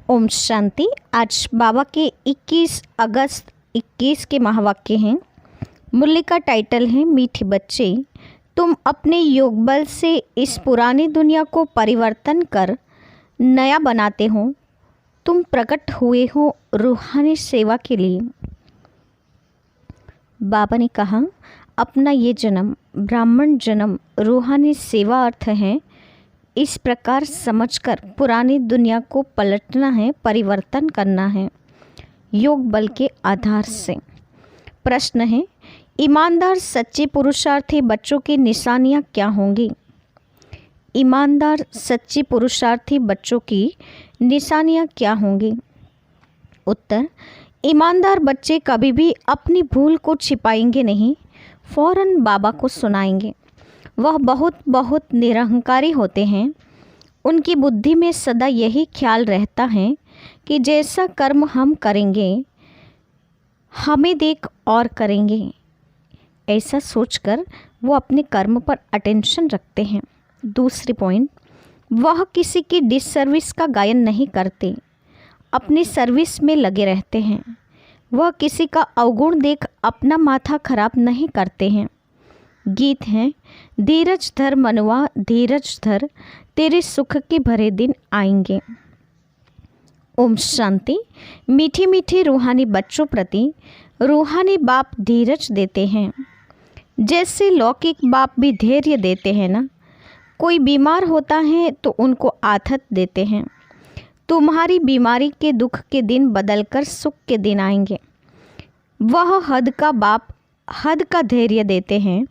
ओम शांति। आज बाबा के 21 अगस्त 21 के महावाक्य हैं। मूल्य का टाइटल है मीठे बच्चे, तुम अपने योग बल से इस पुरानी दुनिया को परिवर्तन कर नया बनाते हो। तुम प्रकट हुए हो रूहानी सेवा के लिए। बाबा ने कहा, अपना ये जन्म ब्राह्मण जन्म रूहानी सेवा अर्थ है। इस प्रकार समझकर पुरानी दुनिया को पलटना है, परिवर्तन करना है योग बल के आधार से। प्रश्न है, ईमानदार सच्चे पुरुषार्थी बच्चों की निशानियाँ क्या होंगी? ईमानदार सच्चे पुरुषार्थी बच्चों की निशानियाँ क्या होंगी? उत्तर, ईमानदार बच्चे कभी भी अपनी भूल को छिपाएंगे नहीं, फौरन बाबा को सुनाएंगे। वह बहुत बहुत निरहंकारी होते हैं। उनकी बुद्धि में सदा यही ख्याल रहता है कि जैसा कर्म हम करेंगे हमें देख और करेंगे। ऐसा सोचकर वो अपने कर्म पर अटेंशन रखते हैं। दूसरी पॉइंट, वह किसी की डिससर्विस का गायन नहीं करते, अपनी सर्विस में लगे रहते हैं। वह किसी का अवगुण देख अपना माथा खराब नहीं करते हैं। गीत हैं, धीरज धर मनुआ धीरज धर, तेरे सुख के भरे दिन आएंगे। ओम शांति। मीठी मीठी रूहानी बच्चों प्रति रूहानी बाप धीरज देते हैं, जैसे लौकिक बाप भी धैर्य देते हैं ना। कोई बीमार होता है तो उनको आथत देते हैं। तुम्हारी बीमारी के दुख के दिन बदलकर सुख के दिन आएंगे। वह हद का बाप हद का धैर्य देते हैं।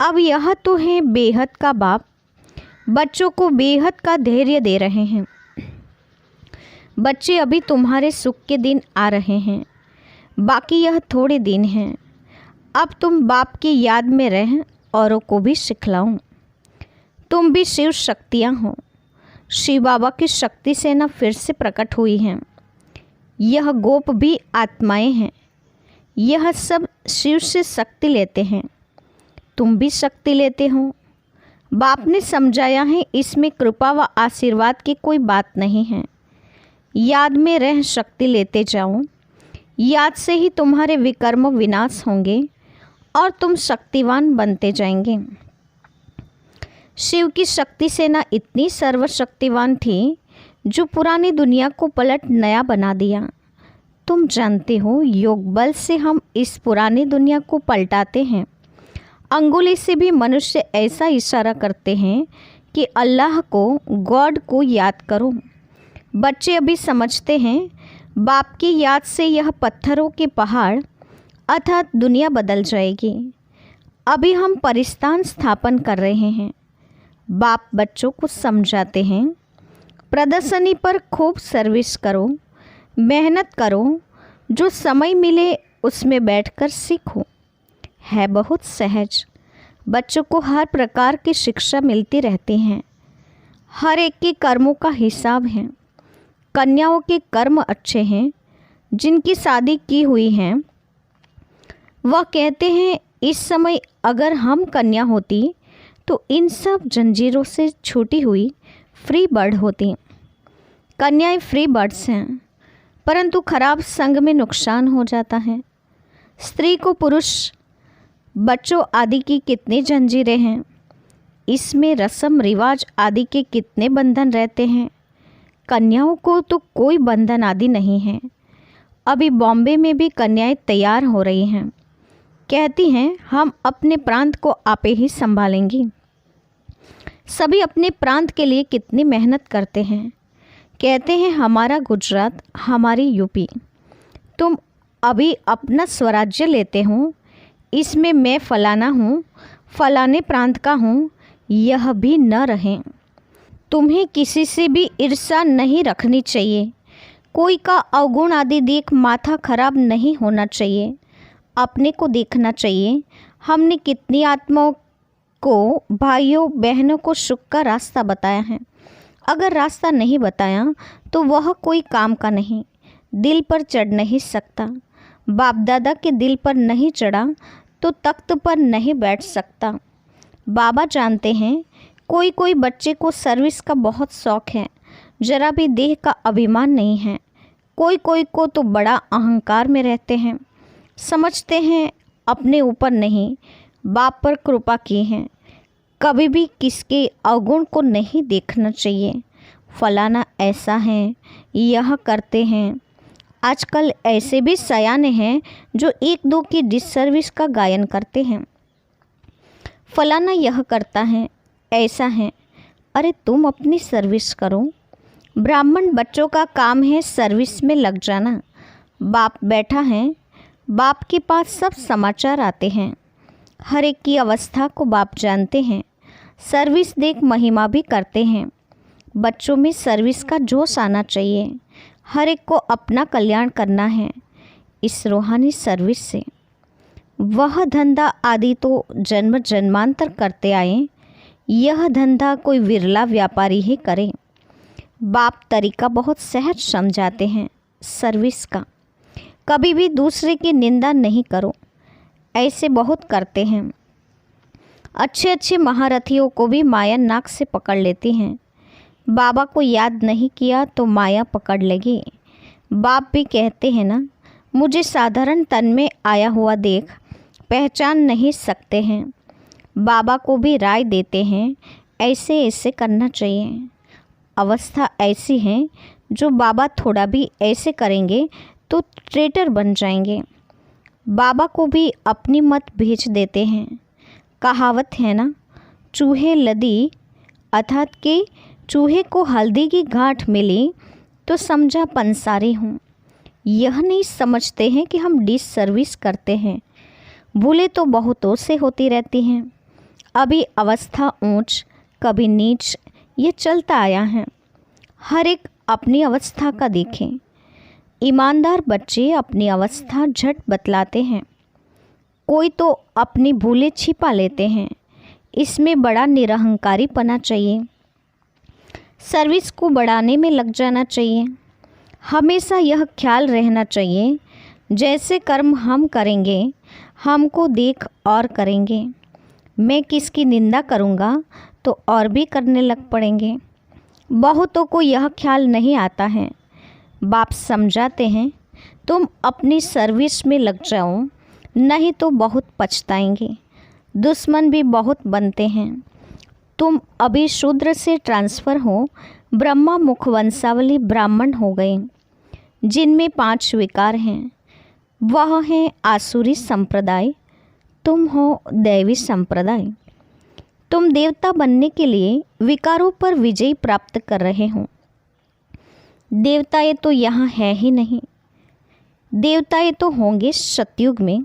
अब यह तो है बेहद का बाप, बच्चों को बेहद का धैर्य दे रहे हैं। बच्चे अभी तुम्हारे सुख के दिन आ रहे हैं, बाकी यह थोड़े दिन हैं। अब तुम बाप की याद में रह औरों को भी सिखलाओ। तुम भी शिव शक्तियाँ हो। शिव बाबा की शक्ति सेना फिर से प्रकट हुई है। यह गोप भी आत्माएं हैं। यह सब शिव से शक्ति लेते हैं। तुम भी शक्ति लेते हो। बाप ने समझाया है, इसमें कृपा व आशीर्वाद की कोई बात नहीं है। याद में रह शक्ति लेते जाओ। याद से ही तुम्हारे विकर्म विनाश होंगे और तुम शक्तिवान बनते जाएंगे। शिव की शक्ति सेना इतनी सर्वशक्तिवान थी जो पुरानी दुनिया को पलट नया बना दिया। तुम जानते हो, योग बल से हम इस पुरानी दुनिया को पलटाते हैं। अंगुली से भी मनुष्य ऐसा इशारा करते हैं कि अल्लाह को, गॉड को याद करो। बच्चे अभी समझते हैं बाप की याद से यह पत्थरों के पहाड़ अर्थात दुनिया बदल जाएगी। अभी हम परिस्थान स्थापन कर रहे हैं। बाप बच्चों को समझाते हैं, प्रदर्शनी पर खूब सर्विस करो, मेहनत करो, जो समय मिले उसमें बैठकर सीखो। है बहुत सहज। बच्चों को हर प्रकार की शिक्षा मिलती रहती है। हर एक के कर्मों का हिसाब है। कन्याओं के कर्म अच्छे हैं। जिनकी शादी की हुई है वह कहते हैं, इस समय अगर हम कन्या होती तो इन सब जंजीरों से छूटी हुई फ्री बर्ड होती। कन्याएं फ्री बर्ड्स हैं, परंतु खराब संग में नुकसान हो जाता है। स्त्री को पुरुष, बच्चों आदि की कितनी जंजीरें हैं। इसमें रस्म रिवाज आदि के कितने बंधन रहते हैं। कन्याओं को तो कोई बंधन आदि नहीं है। अभी बॉम्बे में भी कन्याएं तैयार हो रही हैं। कहती हैं, हम अपने प्रांत को आपे ही संभालेंगी। सभी अपने प्रांत के लिए कितनी मेहनत करते हैं। कहते हैं, हमारा गुजरात, हमारी यूपी। तुम अभी अपना स्वराज्य लेते हो। इसमें मैं फलाना हूँ, फलाने प्रांत का हूँ, यह भी न रहें। तुम्हें किसी से भी ईर्ष्या नहीं रखनी चाहिए। कोई का अवगुण आदि देख माथा खराब नहीं होना चाहिए। अपने को देखना चाहिए, हमने कितनी आत्माओं को, भाइयों बहनों को सुख का रास्ता बताया है। अगर रास्ता नहीं बताया तो वह कोई काम का नहीं। दिल पर चढ़ नहीं सकता। बाप दादा के दिल पर नहीं चढ़ा तो तख्त पर नहीं बैठ सकता। बाबा जानते हैं, कोई कोई बच्चे को सर्विस का बहुत शौक़ है, जरा भी देह का अभिमान नहीं है। कोई कोई को तो बड़ा अहंकार में रहते हैं, समझते हैं अपने ऊपर नहीं बाप पर कृपा की है। कभी भी किसके अवगुण को नहीं देखना चाहिए। फलाना ऐसा है, यह करते हैं। आजकल ऐसे भी सयाने हैं जो एक दो की डिससर्विस का गायन करते हैं। फलाना यह करता है, ऐसा है। अरे तुम अपनी सर्विस करो। ब्राह्मण बच्चों का काम है सर्विस में लग जाना। बाप बैठा है, बाप के पास सब समाचार आते हैं। हर एक की अवस्था को बाप जानते हैं। सर्विस देख महिमा भी करते हैं। बच्चों में सर्विस का जोश आना चाहिए। हर एक को अपना कल्याण करना है इस रूहानी सर्विस से। वह धंधा आदि तो जन्म जन्मांतर करते आए, यह धंधा कोई विरला व्यापारी ही करे। बाप तरीका बहुत सहज समझाते हैं सर्विस का। कभी भी दूसरे की निंदा नहीं करो, ऐसे बहुत करते हैं। अच्छे अच्छे महारथियों को भी माया नाक से पकड़ लेती हैं। बाबा को याद नहीं किया तो माया पकड़ लेगी। बाप भी कहते हैं ना, मुझे साधारण तन में आया हुआ देख पहचान नहीं सकते हैं। बाबा को भी राय देते हैं ऐसे ऐसे करना चाहिए। अवस्था ऐसी है जो बाबा थोड़ा भी ऐसे करेंगे तो ट्रेटर बन जाएंगे। बाबा को भी अपनी मत भेज देते हैं। कहावत है ना, चूहे लदी, अर्थात कि चूहे को हल्दी की गांठ मिली तो समझा पंसारी हूँ। यह नहीं समझते हैं कि हम डिस सर्विस करते हैं। भूले तो बहुतों से होती रहती हैं। अभी अवस्था ऊंच कभी नीच ये चलता आया है। हर एक अपनी अवस्था का देखें। ईमानदार बच्चे अपनी अवस्था झट बतलाते हैं। कोई तो अपनी भूलें छिपा लेते हैं। इसमें बड़ा निरहंकारी पना चाहिए। सर्विस को बढ़ाने में लग जाना चाहिए। हमेशा यह ख्याल रहना चाहिए जैसे कर्म हम करेंगे हमको देख और करेंगे। मैं किसकी निंदा करूँगा तो और भी करने लग पड़ेंगे। बहुतों को यह ख्याल नहीं आता है। बाप समझाते हैं तुम अपनी सर्विस में लग जाओ, नहीं तो बहुत पछताएंगे। दुश्मन भी बहुत बनते हैं। तुम अभी शूद्र से ट्रांसफ़र हो, ब्रह्मा मुख वंशावली ब्राह्मण हो गए, जिनमें 5 विकार हैं। वह है आसुरी संप्रदाय, तुम हो दैवी संप्रदाय। तुम देवता बनने के लिए विकारों पर विजय प्राप्त कर रहे हो। देवताएं तो यहाँ है ही नहीं। देवताएं तो होंगे सतयुग में।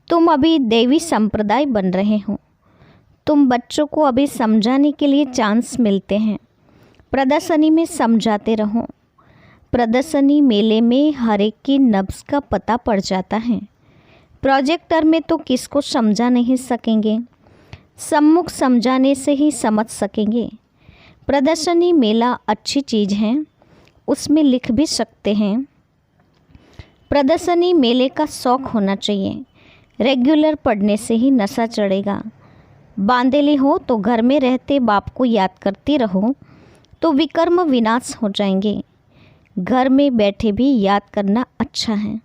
तुम अभी देवी संप्रदाय बन रहे हो। तुम बच्चों को अभी समझाने के लिए चांस मिलते हैं। प्रदर्शनी में समझाते रहो। प्रदर्शनी मेले में हर एक की नब्ज़ का पता पड़ जाता है। प्रोजेक्टर में तो किसको समझा नहीं सकेंगे, सम्मुख समझाने से ही समझ सकेंगे। प्रदर्शनी मेला अच्छी चीज़ है, उसमें लिख भी सकते हैं। प्रदर्शनी मेले का शौक़ होना चाहिए। रेगुलर पढ़ने से ही नशा चढ़ेगा। बांधेली हो तो घर में रहते बाप को याद करती रहो तो विकर्म विनाश हो जाएंगे। घर में बैठे भी याद करना अच्छा है,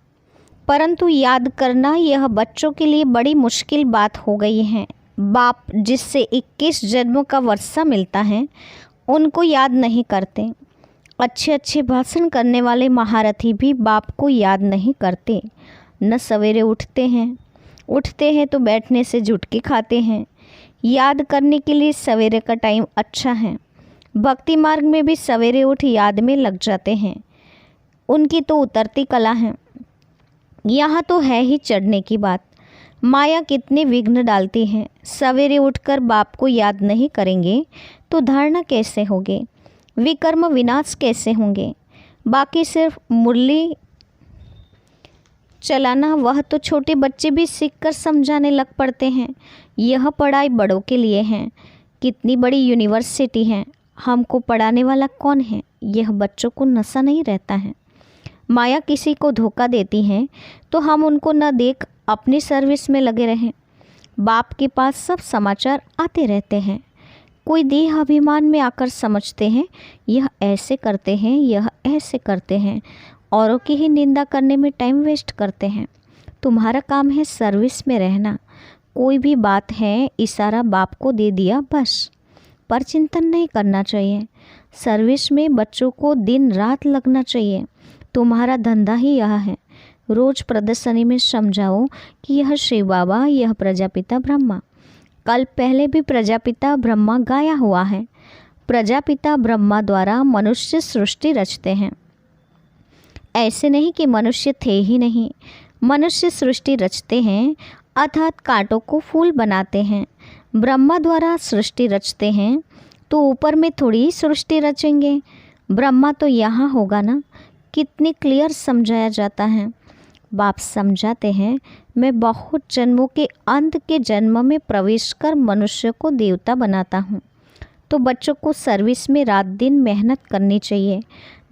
परंतु याद करना यह बच्चों के लिए बड़ी मुश्किल बात हो गई है। बाप जिससे 21 जन्मों का वर्षा मिलता है उनको याद नहीं करते। अच्छे अच्छे भाषण करने वाले महारथी भी बाप को याद नहीं करते। न सवेरे उठते हैं तो बैठने से झुटके खाते हैं। याद करने के लिए सवेरे का टाइम अच्छा है। भक्ति मार्ग में भी सवेरे उठ याद में लग जाते हैं। उनकी तो उतरती कला है। यहाँ तो है ही चढ़ने की बात। माया कितने विघ्न डालती है। सवेरे उठकर बाप को याद नहीं करेंगे तो धारणा कैसे होगी, विकर्म विनाश कैसे होंगे। बाकी सिर्फ मुरली चलाना वह तो छोटे बच्चे भी सीखकर समझाने लग पड़ते हैं। यह पढ़ाई बड़ों के लिए है। कितनी बड़ी यूनिवर्सिटी है, हमको पढ़ाने वाला कौन है, यह बच्चों को नशा नहीं रहता है। माया किसी को धोखा देती है तो हम उनको न देख अपनी सर्विस में लगे रहें। बाप के पास सब समाचार आते रहते हैं। कोई देह अभिमान में आकर समझते हैं यह ऐसे करते हैं, यह ऐसे करते हैं, औरों की ही निंदा करने में टाइम वेस्ट करते हैं। तुम्हारा काम है सर्विस में रहना। कोई भी बात है इशारा बाप को दे दिया बस, पर चिंतन नहीं करना चाहिए। सर्विस में बच्चों को दिन रात लगना चाहिए। तुम्हारा धंधा ही यह है। रोज प्रदर्शनी में समझाओ कि यह शिव बाबा, यह प्रजापिता ब्रह्मा। कल पहले भी प्रजापिता ब्रह्मा गाया हुआ है। प्रजापिता ब्रह्मा द्वारा मनुष्य सृष्टि रचते हैं। ऐसे नहीं कि मनुष्य थे ही नहीं, मनुष्य सृष्टि रचते हैं, अर्थात कांटों को फूल बनाते हैं। ब्रह्मा द्वारा सृष्टि रचते हैं तो ऊपर में थोड़ी सृष्टि रचेंगे। ब्रह्मा तो यहाँ होगा ना। कितनी क्लियर समझाया जाता है। बाप समझाते हैं मैं बहुत जन्मों के अंत के जन्म में प्रवेश कर मनुष्य को देवता बनाता हूँ। तो बच्चों को सर्विस में रात दिन मेहनत करनी चाहिए।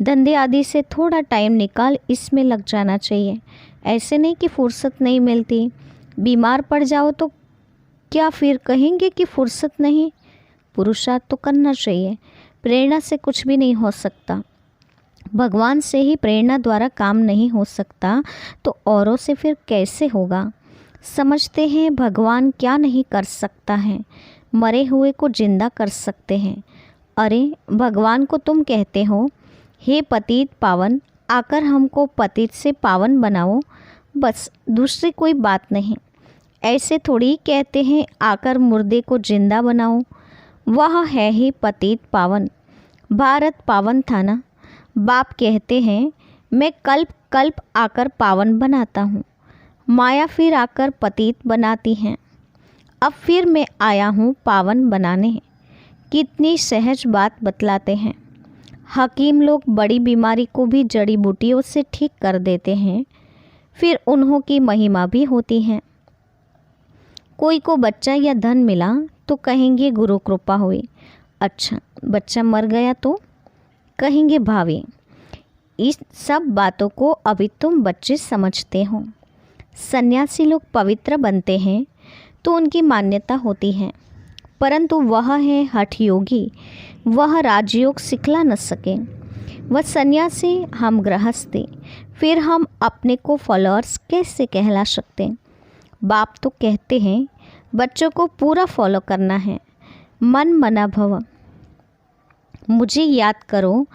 धंधे आदि से थोड़ा टाइम निकाल इसमें लग जाना चाहिए। ऐसे नहीं कि फुर्सत नहीं मिलती। बीमार पड़ जाओ तो क्या फिर कहेंगे कि फुर्सत नहीं? पुरुषार्थ तो करना चाहिए। प्रेरणा से कुछ भी नहीं हो सकता। भगवान से ही प्रेरणा द्वारा काम नहीं हो सकता तो औरों से फिर कैसे होगा? समझते हैं भगवान क्या नहीं कर सकता है, मरे हुए को जिंदा कर सकते हैं। अरे भगवान को तुम कहते हो हे पतित पावन, आकर हमको पतित से पावन बनाओ, बस दूसरी कोई बात नहीं। ऐसे थोड़ी कहते हैं आकर मुर्दे को जिंदा बनाओ। वह है ही पतित पावन। भारत पावन था ना। बाप कहते हैं मैं कल्प कल्प आकर पावन बनाता हूँ। माया फिर आकर पतित बनाती हैं। अब फिर मैं आया हूँ पावन बनाने। कितनी सहज बात बतलाते हैं। हकीम लोग बड़ी बीमारी को भी जड़ी बूटियों से ठीक कर देते हैं। फिर उन्हों की महिमा भी होती है। कोई को बच्चा या धन मिला तो कहेंगे गुरु कृपा हुई। अच्छा बच्चा मर गया तो कहेंगे भावी। इस सब बातों को अभी तुम बच्चे समझते हो। सन्यासी लोग पवित्र बनते हैं तो उनकी मान्यता होती है, परंतु वह है हठ योगी। वह राजयोग सिखला न सके। वह सन्यासी, हम गृहस्थी, फिर हम अपने को फॉलोअर्स कैसे कहला सकते? बाप तो कहते हैं बच्चों को पूरा फॉलो करना है। मन मना भव, मुझे याद करो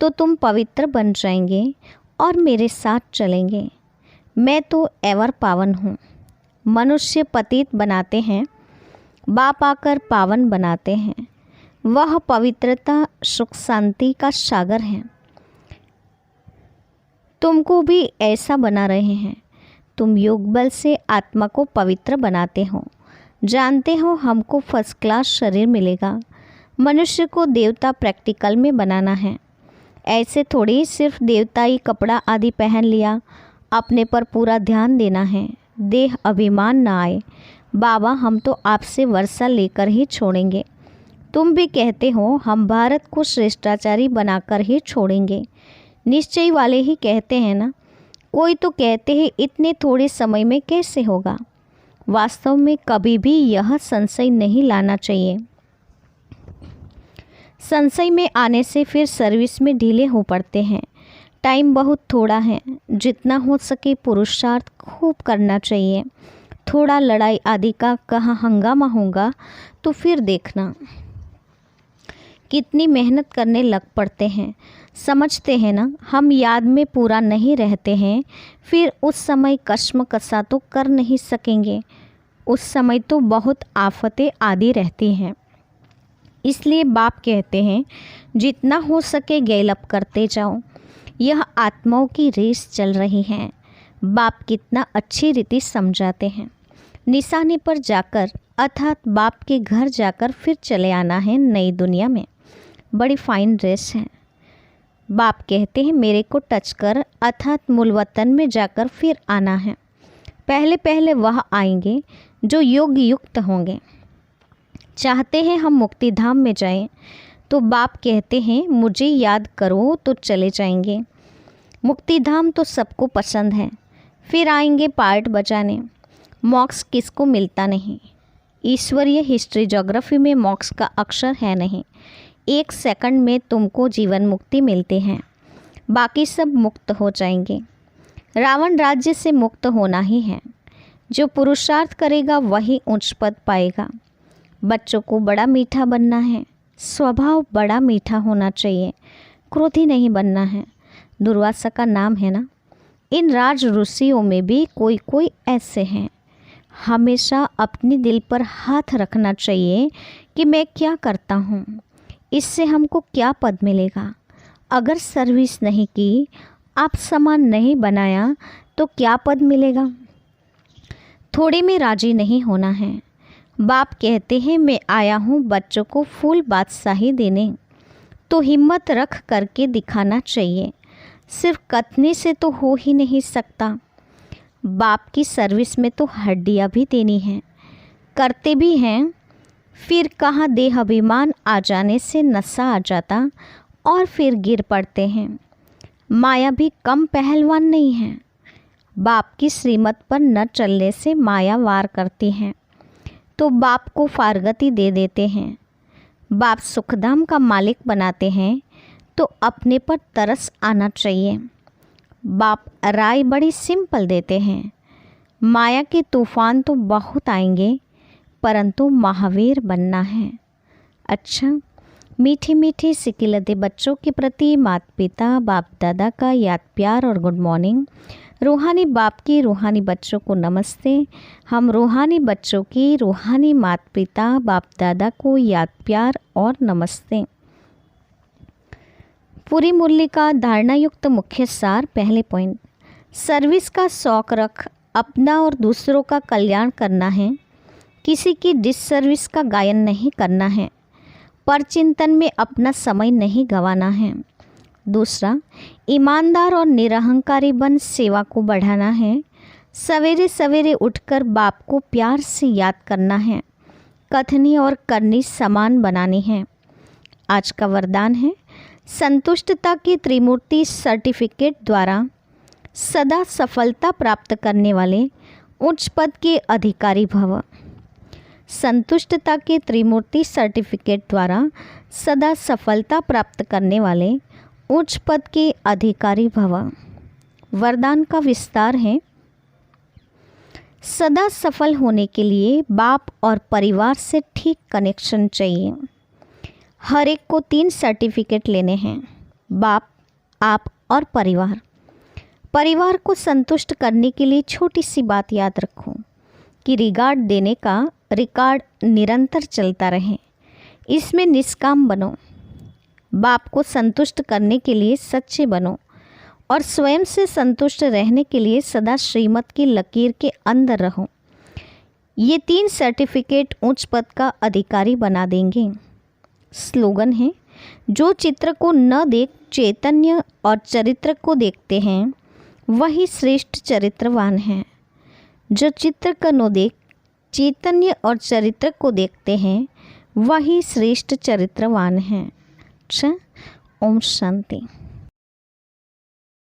तो तुम पवित्र बन जाएंगे और मेरे साथ चलेंगे। मैं तो एवर पावन हूँ। मनुष्य पतित बनाते हैं, बाप आकर पावन बनाते हैं। वह पवित्रता सुख शांति का सागर है। तुमको भी ऐसा बना रहे हैं। तुम योग बल से आत्मा को पवित्र बनाते हो। जानते हो हमको फर्स्ट क्लास शरीर मिलेगा। मनुष्य को देवता प्रैक्टिकल में बनाना है। ऐसे थोड़ी सिर्फ देवताई कपड़ा आदि पहन लिया, अपने पर पूरा ध्यान देना है। देह अभिमान ना आए। बाबा हम तो आपसे वर्षा लेकर ही छोड़ेंगे। तुम भी कहते हो हम भारत को श्रेष्ठाचारी बनाकर ही छोड़ेंगे। निश्चय वाले ही कहते हैं ना। कोई तो कहते हैं इतने थोड़े समय में कैसे होगा। वास्तव में कभी भी यह संशय नहीं लाना चाहिए। संशय में आने से फिर सर्विस में ढीले हो पड़ते हैं। टाइम बहुत थोड़ा है। जितना हो सके पुरुषार्थ खूब करना चाहिए। थोड़ा लड़ाई आदि का कहाँ हंगामा होगा तो फिर देखना कितनी मेहनत करने लग पड़ते हैं। समझते हैं ना, हम याद में पूरा नहीं रहते हैं। फिर उस समय कश्मकशा तो कर नहीं सकेंगे। उस समय तो बहुत आफतें आदि रहती हैं। इसलिए बाप कहते हैं जितना हो सके गैलअप करते जाओ। यह आत्माओं की रेस चल रही है। बाप कितना अच्छी रीति समझाते हैं। निशाने पर जाकर अर्थात बाप के घर जाकर फिर चले आना है नई दुनिया में। बड़ी फाइन रेस है। बाप कहते हैं मेरे को टच कर अर्थात मूल वतन में जाकर फिर आना है। पहले पहले वह आएंगे जो योग युक्त होंगे। चाहते हैं हम मुक्ति धाम में जाएं, तो बाप कहते हैं मुझे याद करो तो चले जाएंगे। मुक्ति धाम तो सबको पसंद है। फिर आएंगे पार्ट बजाने। मोक्ष किसको मिलता नहीं। ईश्वरीय हिस्ट्री ज्योग्राफी में मोक्ष का अक्षर है नहीं। 1 सेकंड में तुमको जीवन मुक्ति मिलते हैं, बाकी सब मुक्त हो जाएंगे। रावण राज्य से मुक्त होना ही है। जो पुरुषार्थ करेगा वही उच्च पद पाएगा। बच्चों को बड़ा मीठा बनना है, स्वभाव बड़ा मीठा होना चाहिए, क्रोधी नहीं बनना है। दुर्वासा का नाम है ना। इन राज ऋषियों में भी कोई कोई ऐसे हैं। हमेशा अपने दिल पर हाथ रखना चाहिए कि मैं क्या करता हूँ, इससे हमको क्या पद मिलेगा। अगर सर्विस नहीं की, आप समान नहीं बनाया तो क्या पद मिलेगा। थोड़े में राजी नहीं होना है। बाप कहते हैं मैं आया हूँ बच्चों को फूल बादशाही देने, तो हिम्मत रख करके दिखाना चाहिए। सिर्फ कथने से तो हो ही नहीं सकता। बाप की सर्विस में तो हड्डियाँ भी देनी हैं। करते भी हैं, फिर कहाँ देह अभिमान आ जाने से नशा आ जाता और फिर गिर पड़ते हैं। माया भी कम पहलवान नहीं है। बाप की श्रीमत पर न चलने से माया वार करती हैं, तो बाप को फारगती दे देते हैं। बाप सुखधाम का मालिक बनाते हैं, तो अपने पर तरस आना चाहिए। बाप राय बड़ी सिंपल देते हैं। माया के तूफान तो बहुत आएंगे, परंतु महावीर बनना है। अच्छा, मीठे मीठे सिकिलते बच्चों के प्रति माता पिता बाप दादा का याद प्यार और गुड मॉर्निंग। रूहानी बाप की रूहानी बच्चों को नमस्ते। हम रूहानी बच्चों की रूहानी माता पिता बाप दादा को याद प्यार और नमस्ते। पूरी मुरली का धारणा युक्त मुख्य सार। पहले पॉइंट, सर्विस का शौक रख, अपना और दूसरों का कल्याण करना है। किसी की डिससर्विस का गायन नहीं करना है। पर चिंतन में अपना समय नहीं गंवाना है। दूसरा, ईमानदार और निरहंकारी बन सेवा को बढ़ाना है। सवेरे सवेरे उठकर बाप को प्यार से याद करना है। कथनी और करनी समान बनानी है। आज का वरदान है, संतुष्टता की त्रिमूर्ति सर्टिफिकेट द्वारा सदा सफलता प्राप्त करने वाले उच्च पद के अधिकारी भव। संतुष्टता के त्रिमूर्ति सर्टिफिकेट द्वारा सदा सफलता प्राप्त करने वाले उच्च पद के अधिकारी भव। वरदान का विस्तार है, सदा सफल होने के लिए बाप और परिवार से ठीक कनेक्शन चाहिए। हर एक को 3 सर्टिफिकेट लेने हैं, बाप, आप और परिवार। परिवार को संतुष्ट करने के लिए छोटी सी बात याद रखो कि रिगार्ड देने का रिकॉर्ड निरंतर चलता रहे। इसमें निष्काम बनो। बाप को संतुष्ट करने के लिए सच्चे बनो और स्वयं से संतुष्ट रहने के लिए सदा श्रीमत की लकीर के अंदर रहो। ये 3 सर्टिफिकेट उच्च पद का अधिकारी बना देंगे। स्लोगन है, जो चित्र को न देख चैतन्य और चरित्र को देखते हैं वही श्रेष्ठ चरित्रवान है। जो चित्र का न देख चैतन्य और चरित्र को देखते हैं वही श्रेष्ठ चरित्रवान है। अच्छा, ओम शांति।